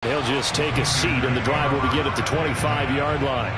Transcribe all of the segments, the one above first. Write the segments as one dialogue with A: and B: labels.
A: He'll just take a seat, and the drive will begin at the 25-yard line.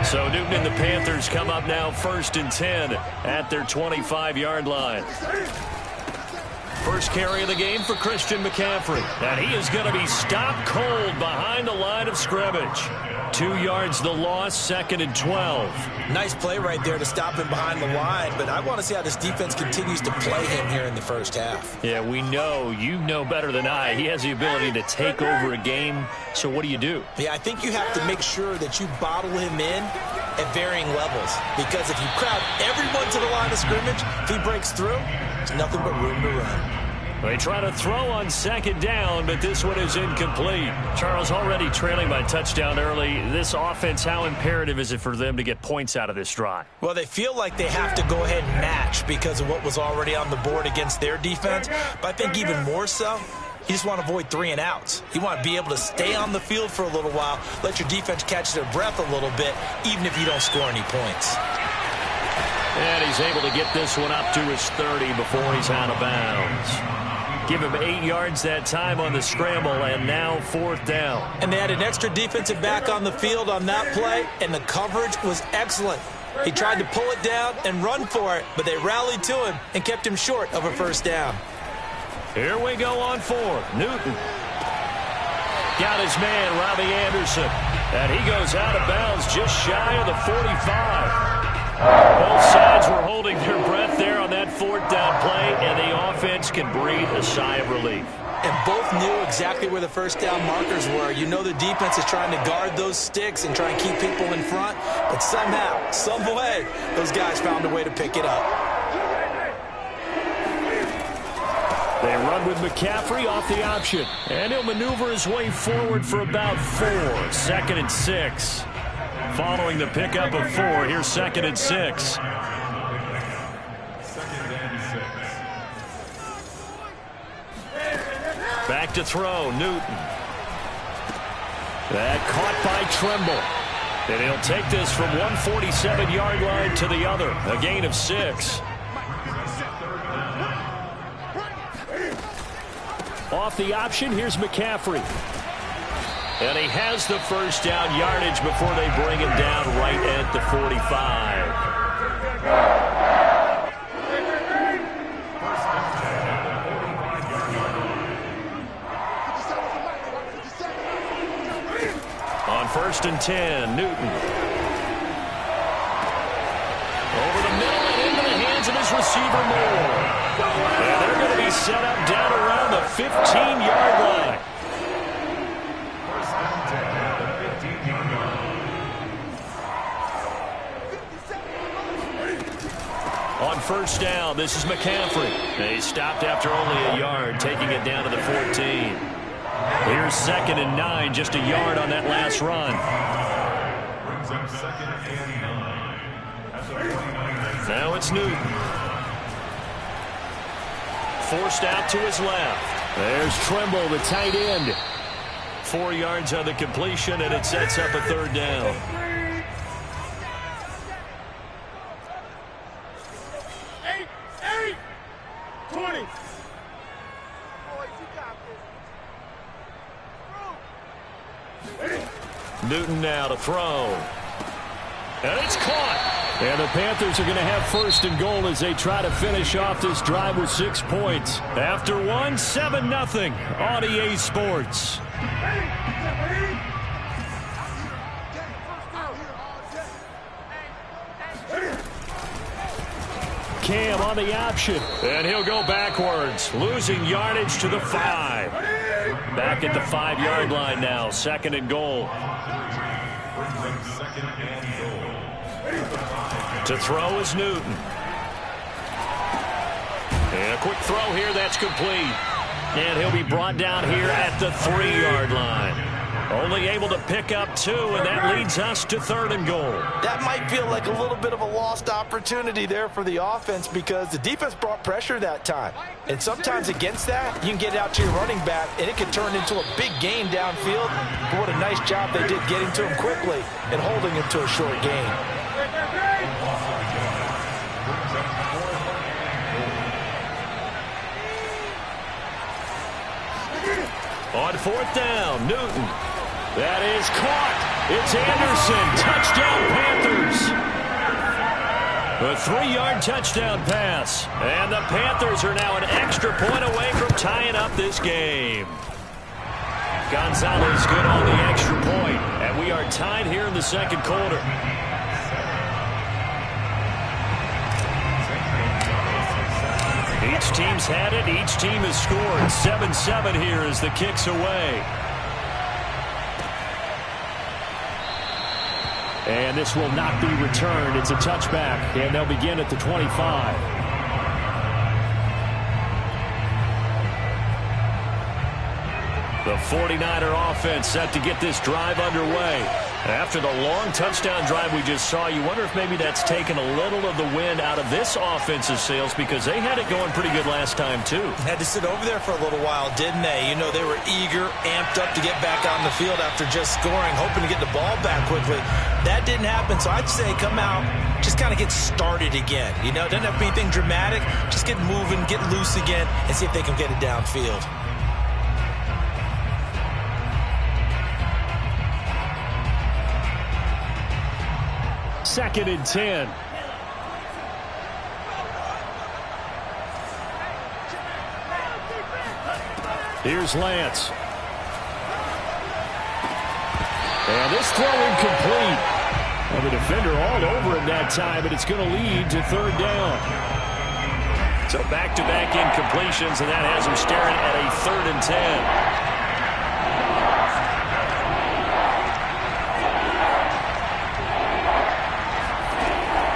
A: So Newton and the Panthers come up now 1st and 10 at their 25-yard line. First carry of the game for Christian McCaffrey. And he is going to be stopped cold behind the line of scrimmage. 2 yards the loss, 2nd and 12.
B: Nice play right there to stop him behind the line, but I want to see how this defense continues to play him here in the first half.
A: Yeah, we know, you know better than I, he has the ability to take over a game. So what do you do?
B: Yeah, I think you have to make sure that you bottle him in at varying levels, because if you crowd everyone to the line of scrimmage, if he breaks through, there's nothing but room to run.
A: They try to throw on 2nd down, but this one is incomplete. Charles, already trailing by touchdown early. This offense, how imperative is it for them to get points out of this drive?
B: Well, they feel like they have to go ahead and match because of what was already on the board against their defense. But I think even more so, you just want to avoid 3 and outs. You want to be able to stay on the field for a little while, let your defense catch their breath a little bit, even if you don't score any points.
A: And he's able to get this one up to his 30 before he's out of bounds. Give him 8 yards that time on the scramble, and now 4th down.
B: And they had an extra defensive back on the field on that play, and the coverage was excellent. He tried to pull it down and run for it, but they rallied to him and kept him short of a 1st down.
A: Here we go on 4th. Newton. Got his man, Robbie Anderson. And he goes out of bounds just shy of the 45. Both sides were holding their breath there on that 4th down play, and the offense can breathe a sigh of relief.
B: And both knew exactly where the 1st down markers were. You know the defense is trying to guard those sticks and try and keep people in front, but somehow, some way, those guys found a way to pick it up.
A: They run with McCaffrey off the option, and he'll maneuver his way forward for about 4. 2nd and 6. Following the pickup of 4, here's 2nd and 6. Back to throw, Newton. That caught by Tremble. And he'll take this from 147-yard line to the other, a gain of 6. Off the option, here's McCaffrey. And he has the 1st down yardage before they bring him down right at the 45. On 1st and 10, Newton. Over the middle and into the hands of his receiver, Moore. And they're going to be set up down around the 15-yard line. On 1st down, this is McCaffrey. They stopped after only a yard, taking it down to the 14. Here's 2nd and 9, just a yard on that last run. Now it's Newton. Forced out to his left. There's Tremble, the tight end. 4 yards on the completion, and it sets up a 3rd down. Newton now to throw. And it's caught. And the Panthers are going to have 1st and goal as they try to finish off this drive with 6 points. After 1, 7-0 on EA Sports. Cam on the option. And he'll go backwards, losing yardage to the 5. Back at the 5-yard line now, 2nd and goal. To throw is Newton. And a quick throw here, that's complete. And he'll be brought down here at the 3-yard line. Only able to pick up 2, and that leads us to 3rd and goal.
B: That might feel like a little bit of a lost opportunity there for the offense because the defense brought pressure that time. And sometimes against that, you can get out to your running back, and it can turn into a big gain downfield. But what a nice job they did getting to him quickly and holding him to a short gain.
A: On fourth down, Newton. That is caught. It's Anderson. Touchdown, Panthers. A 3-yard touchdown pass. And the Panthers are now an extra point away from tying up this game. Gonzalez good on the extra point. And we are tied here in the second quarter. Each team's had it. Each team has scored. 7-7 here as the kick's away. And this will not be returned. It's a touchback, and they'll begin at the 25. The 49er offense set to get this drive underway. After the long touchdown drive we just saw, you wonder if maybe that's taken a little of the wind out of this offensive sails, because they had it going pretty good last time, too.
B: Had to sit over there for a little while, didn't they? You know, they were eager, amped up to get back on the field after just scoring, hoping to get the ball back quickly. That didn't happen, so I'd say come out, just kind of get started again. You know, it doesn't have to be anything dramatic. Just get moving, get loose again, and see if they can get it downfield.
A: Second and 10. Here's Lance. And this throw incomplete. Well, the defender all over him that time, but it's going to lead to third down. So back-to-back incompletions, and that has him staring at a 3rd and 10.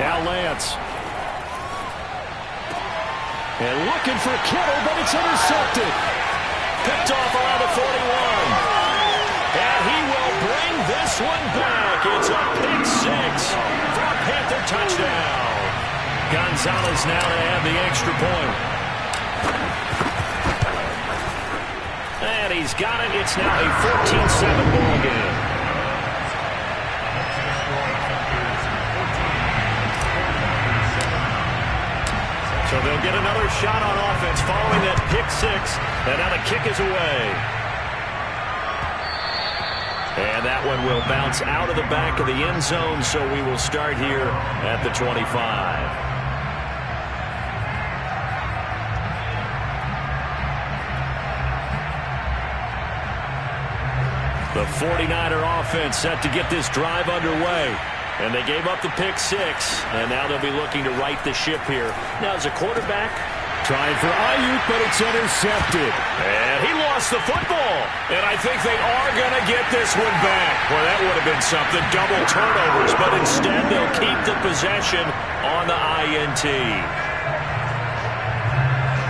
A: Now Lance. And looking for Kittle, but it's intercepted. Picked off around the 41. And he will bring this one back. It's a pick 6 for a Panther touchdown. Gonzalez now to have the extra point. And he's got it. It's now a 14-7 ball game. So they'll get another shot on offense following that pick 6. And now the kick is away. And that one will bounce out of the back of the end zone, so we will start here at the 25. The 49er offense set to get this drive underway. And they gave up the pick 6, and now they'll be looking to right the ship here. Now, as a quarterback, trying for Ayuk, but it's intercepted. And he lost the football. And I think they are going to get this one back. Well, that would have been something, double turnovers, but instead they'll keep the possession on the INT.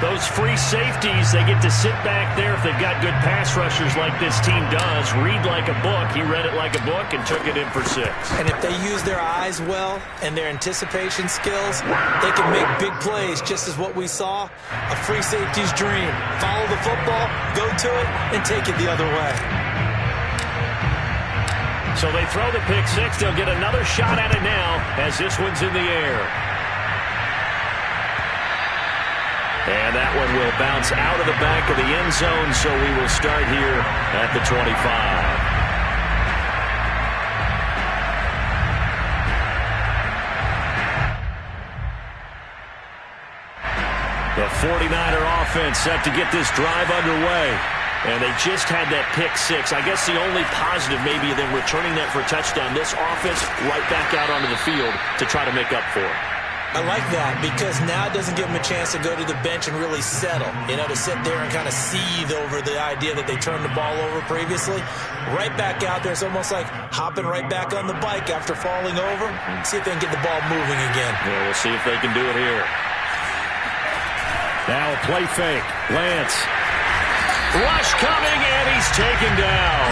A: Those free safeties, they get to sit back there if they've got good pass rushers like this team does. Read like a book. He read it like a book and took it in for 6.
B: And if they use their eyes well and their anticipation skills, they can make big plays, just as what we saw. A free safety's dream. Follow the football, go to it, and take it the other way.
A: So they throw the pick 6. They'll get another shot at it now as this one's in the air. And that one will bounce out of the back of the end zone, so we will start here at the 25. The 49er offense set to get this drive underway. And they just had that pick 6. I guess the only positive maybe than returning that for a touchdown, this offense right back out onto the field to try to make up for it.
B: I like that, because now it doesn't give them a chance to go to the bench and really settle. You know, to sit there and kind of seethe over the idea that they turned the ball over previously. Right back out there, it's almost like hopping right back on the bike after falling over. See if they can get the ball moving again.
A: Yeah, we'll see if they can do it here. Now a play fake. Lance. Rush coming, and he's taken down.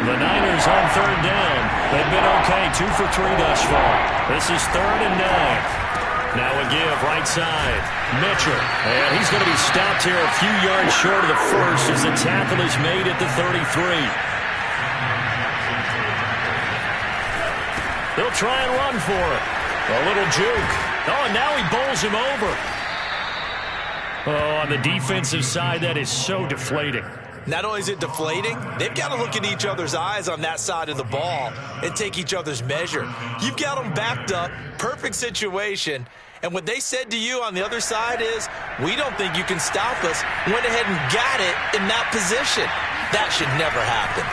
A: The Niners on third down. They've been okay, 2 for 3 thus far. This is 3rd and 9. Now a give, right side. Mitchell, and he's going to be stopped here a few yards short of the first as the tackle is made at the 33. They'll try and run for it. A little juke. Oh, and now he bowls him over. Oh, on the defensive side, that is so deflating.
B: Not only is it deflating, they've got to look in each other's eyes on that side of the ball and take each other's measure. You've got them backed up, perfect situation, and what they said to you on the other side is, we don't think you can stop us. Went ahead and got it in that position. That should never happen.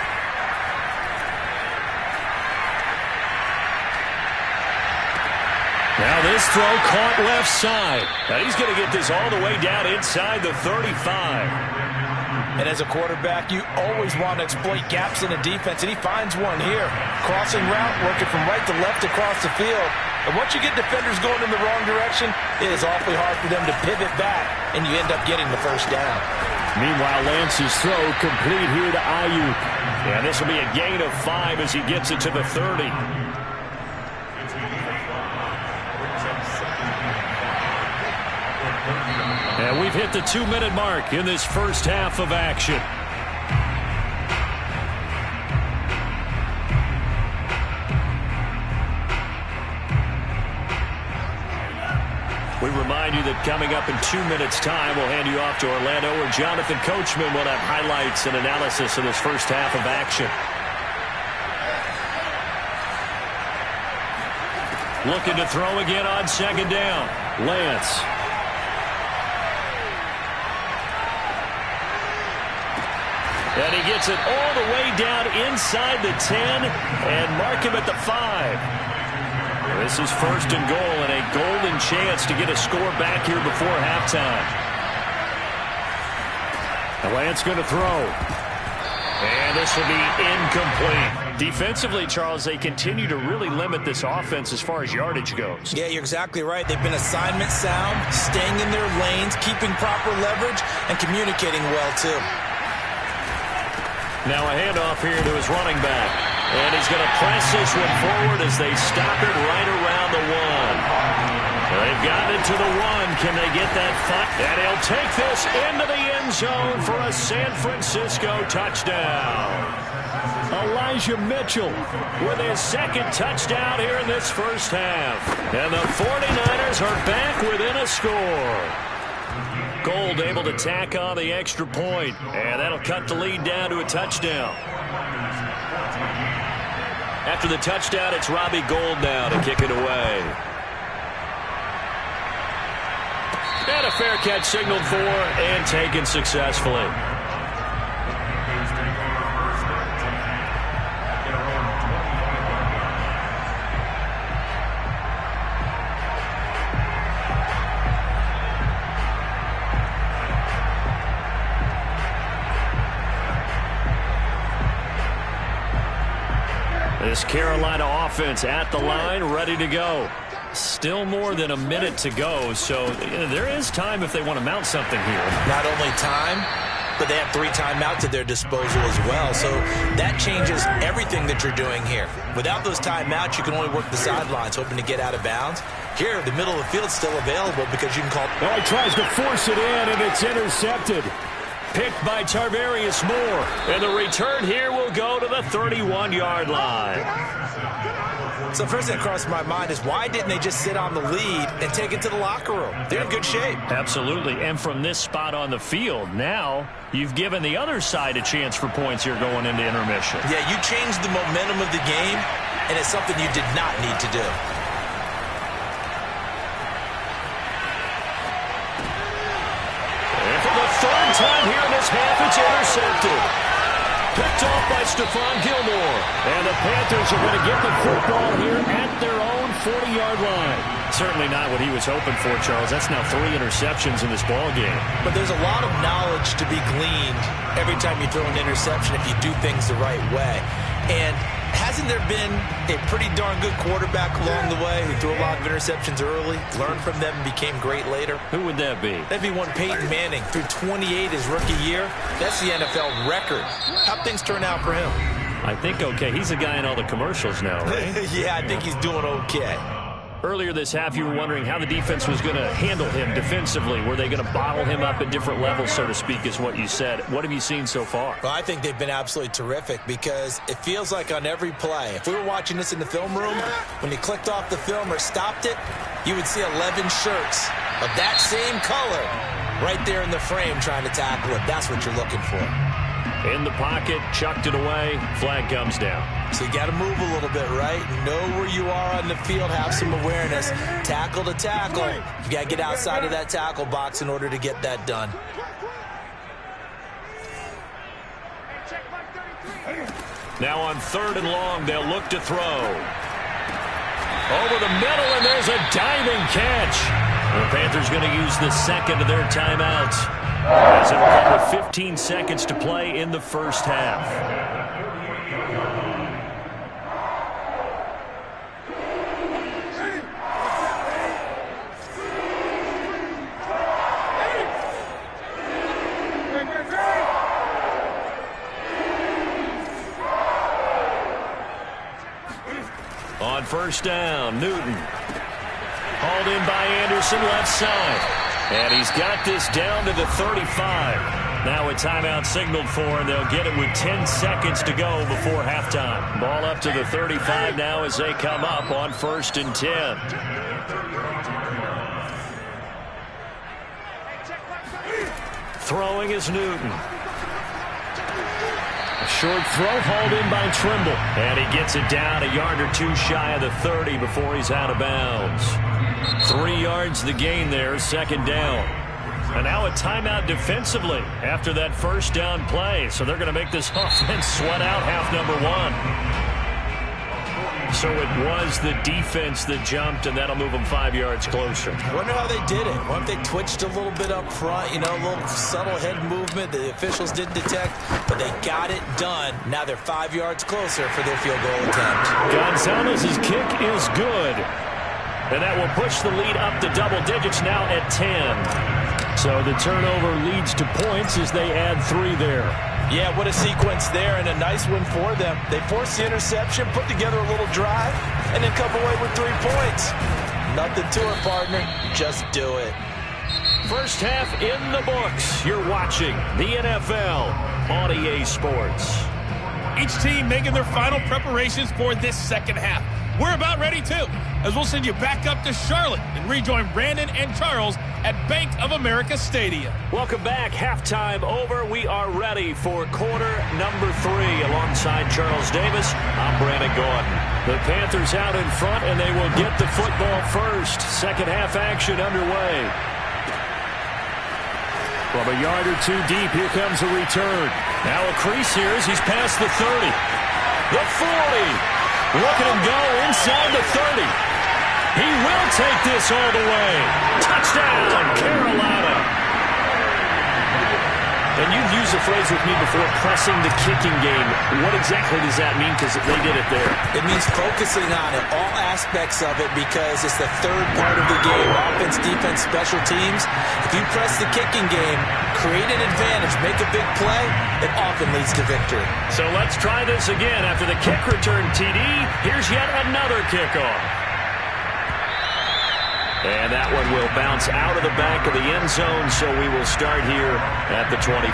A: Now this throw caught left side. Now he's going to get this all the way down inside the 35.
B: And as a quarterback, you always want to exploit gaps in a defense, and he finds one here. Crossing route, working from right to left across the field. And once you get defenders going in the wrong direction, it is awfully hard for them to pivot back, and you end up getting the first down.
A: Meanwhile, Lance's throw complete here to Ayuk. And this will be a gain of 5 as he gets it to the 30. And we've hit the 2-minute mark in this first half of action. We remind you that coming up in 2 minutes' time, we'll hand you off to Orlando, where Jonathan Coachman will have highlights and analysis of this first half of action. Looking to throw again on second down. Lance. And he gets it all the way down inside the 10 and mark him at the 5. This is first and goal and a golden chance to get a score back here before halftime. Lance going to throw. And this will be incomplete. Defensively, Charles, they continue to really limit this offense as far as yardage goes.
B: Yeah, you're exactly right. They've been assignment sound, staying in their lanes, keeping proper leverage, and communicating well, too.
A: Now a handoff here to his running back. And he's going to press this one forward as they stop it right around the 1. They've gotten it to the 1. Can they get that fight? And he'll take this into the end zone for a San Francisco touchdown. Elijah Mitchell with his second touchdown here in this first half. And the 49ers are back within a score. Gold able to tack on the extra point, and that'll cut the lead down to a touchdown. After the touchdown, it's Robbie Gould now to kick it away. And a fair catch signaled for and taken successfully. This Carolina offense at the line, ready to go. Still more than a minute to go, so there is time if they want to mount something here.
B: Not only time, but they have 3 timeouts at their disposal as well, so that changes everything that you're doing here. Without those timeouts, you can only work the sidelines, hoping to get out of bounds. Here, the middle of the field's still available because you can call...
A: Oh, he tries to force it in, and it's intercepted. Picked by Tarvarius Moore. And the return here will go to the 31-yard line.
B: So first thing that crossed my mind is why didn't they just sit on the lead and take it to the locker room? They're in good shape.
A: Absolutely. And from this spot on the field, now you've given the other side a chance for points here going into intermission.
B: Yeah, you changed the momentum of the game, and it's something you did not need to do.
A: Third time here in this half, it's intercepted. Picked off by Stephon Gilmore. And the Panthers are going to get the football here at their own 40-yard line. Certainly not what he was hoping for, Charles. That's now 3 interceptions in this ball game.
B: But there's a lot of knowledge to be gleaned every time you throw an interception if you do things the right way. And hasn't there been a pretty darn good quarterback along the way who threw a lot of interceptions early, learned from them, and became great later?
A: Who would that be?
B: That'd be one Peyton Manning. Threw 28 his rookie year. That's the NFL record. How'd things turn out for him?
A: I think okay. He's a guy in all the commercials now, right?
B: Yeah, I think he's doing okay.
A: Earlier this half, you were wondering how the defense was going to handle him defensively. Were they going to bottle him up at different levels, so to speak, is what you said. What have you seen so far?
B: Well, I think they've been absolutely terrific because it feels like on every play, if we were watching this in the film room, when you clicked off the film or stopped it, you would see 11 shirts of that same color right there in the frame trying to tackle it. That's what you're looking for.
A: In the pocket, chucked it away. Flag comes down.
B: So you got to move a little bit, right? Know where you are on the field, have some awareness. Tackle to tackle. You got to get outside of that tackle box in order to get that done.
A: Now on 3rd and long, they'll look to throw. Over the middle, and there's a diving catch. The Panthers going to use the second of their timeouts, as it'll come with 15 seconds to play in the first half. On 1st down, Newton. Hauled in by Anderson, left side. And he's got this down to the 35. Now a timeout signaled for, and they'll get it with 10 seconds to go before halftime. Ball up to the 35 now as they come up on 1st and 10. Throwing is Newton. A short throw hauled in by Trimble. And he gets it down a yard or 2 shy of the 30 before he's out of bounds. 3 yards the gain there, 2nd down. And now a timeout defensively after that 1st down play. So they're going to make this offense sweat out half number 1. So it was the defense that jumped, and that'll move them 5 yards closer.
B: I wonder how they did it. I wonder if they twitched a little bit up front, a little subtle head movement the officials didn't detect, but they got it done. Now they're 5 yards closer for their field goal attempt.
A: Gonzalez's kick is good. And that will push the lead up to double digits now at 10. So the turnover leads to points as they add 3 there.
B: Yeah, what a sequence there, and a nice one for them. They forced the interception, put together a little drive, and then come away with 3 points. Nothing to it, partner. Just do it.
A: First half in the books. You're watching the NFL on EA Sports.
C: Each team making their final preparations for this second half. We're about ready, too, as we'll send you back up to Charlotte and rejoin Brandon and Charles at Bank of America Stadium.
A: Welcome back. Halftime over. We are ready for quarter number 3. Alongside Charles Davis, I'm Brandon Gordon. The Panthers out in front, and they will get the football first. Second half action underway. From a yard or 2 deep, here comes a return. Now a crease here as he's past the 30. The 40. Look at him go inside the 30. He will take this all the way. Touchdown, Carolina. And you've used the phrase with me before, pressing the kicking game. What exactly does that mean? Because they did it there.
B: It means focusing on it, all aspects of it, because it's the third part of the game. Offense, defense, special teams. If you press the kicking game, create an advantage, make a big play, it often leads to victory.
A: So let's try this again. After the kick return TD, here's yet another kickoff. And that one will bounce out of the back of the end zone, so we will start here at the 25.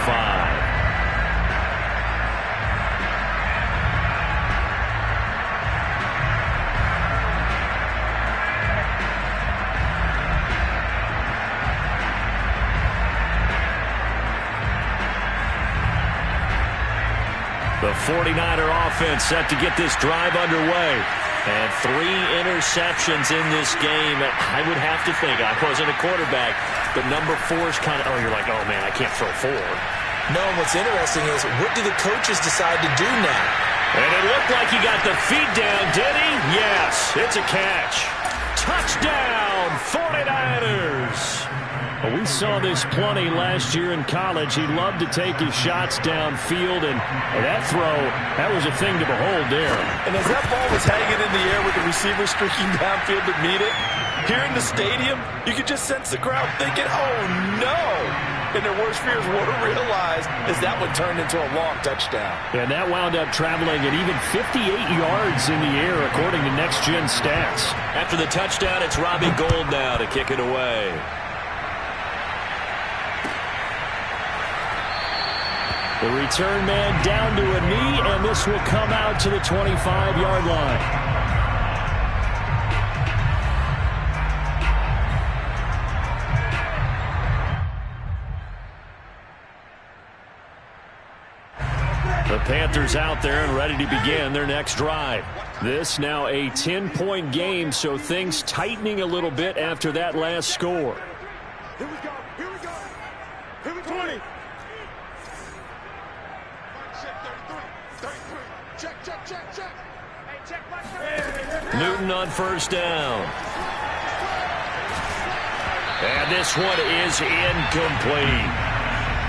A: The 49er offense set to get this drive underway. And 3 interceptions in this game. I would have to think, I wasn't a quarterback, but number 4 is kind of, you're like, oh, man, I can't throw 4.
B: No, what's interesting is, what do the coaches decide to do now?
A: And it looked like he got the feet down, did he? Yes, it's a catch. Touchdown, 49ers. Well, we saw this plenty last year in college. He loved to take his shots downfield, and that throw, that was a thing to behold there.
B: And as that ball was hanging in the air with the receiver streaking downfield to meet it, here in the stadium, you could just sense the crowd thinking, oh, no. And their worst fears were realized as that one turned into a long touchdown.
A: And that wound up traveling at even 58 yards in the air, according to Next Gen Stats. After the touchdown, it's Robbie Gould now to kick it away. The return man down to a knee, and this will come out to the 25-yard line. The Panthers out there and ready to begin their next drive. This now a 10-point game, so things tightening a little bit after that last score.
D: Here we go. Here we go. Here we go. 20.
A: Newton on first down. And this one is incomplete.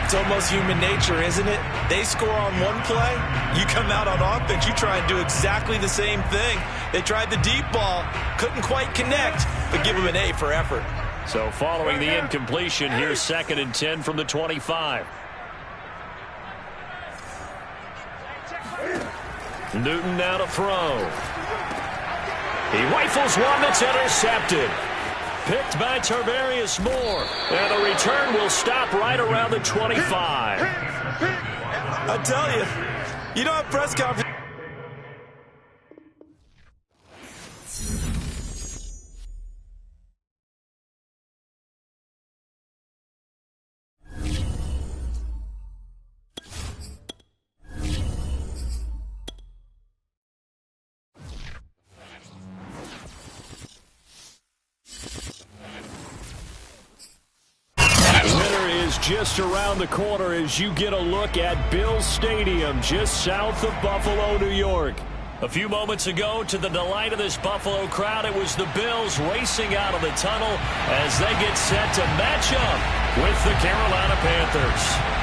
B: It's almost human nature, isn't it? They score on one play, you come out on offense, you try and do exactly the same thing. They tried the deep ball, couldn't quite connect, but give them an A for effort.
A: So following the incompletion, here's 2nd and 10 from the 25. Newton now to throw. He rifles one that's intercepted. Picked by Tarvarius Moore. And the return will stop right around the 25.
B: I tell you, you don't have press conference.
A: Just around the corner as you get a look at Bills Stadium, just south of Buffalo, New York. A few moments ago, to the delight of this Buffalo crowd, it was the Bills racing out of the tunnel as they get set to match up with the Carolina Panthers.